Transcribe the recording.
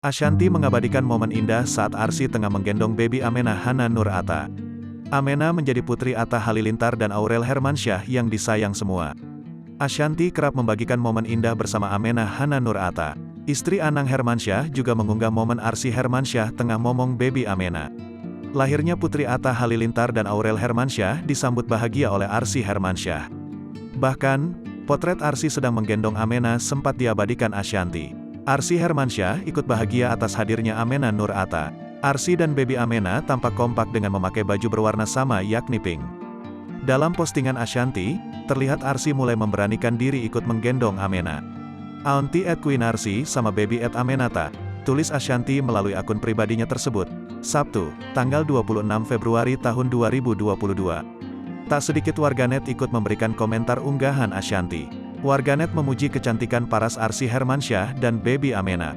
Ashanty mengabadikan momen indah saat Arsy tengah menggendong baby Amenah Hana Nur Atta. Amenah menjadi putri Atta Halilintar dan Aurel Hermansyah yang disayang semua. Ashanty kerap membagikan momen indah bersama Amenah Hana Nur Atta. Istri Anang Hermansyah juga mengunggah momen Arsy Hermansyah tengah momong baby Amenah. Lahirnya putri Atta Halilintar dan Aurel Hermansyah disambut bahagia oleh Arsy Hermansyah. Bahkan, potret Arsy sedang menggendong Amenah sempat diabadikan Ashanty. Arsy Hermansyah ikut bahagia atas hadirnya Amenah Nur Atta. Arsy dan baby Amenah tampak kompak dengan memakai baju berwarna sama yakni pink. Dalam postingan Ashanty, terlihat Arsy mulai memberanikan diri ikut menggendong Amenah. "Auntie @Queen Arsy sama baby @Amenata," tulis Ashanty melalui akun pribadinya tersebut, Sabtu, tanggal 26 Februari tahun 2022. Tak sedikit warganet ikut memberikan komentar unggahan Ashanty. Warganet memuji kecantikan paras Arsy Hermansyah dan baby Amenah.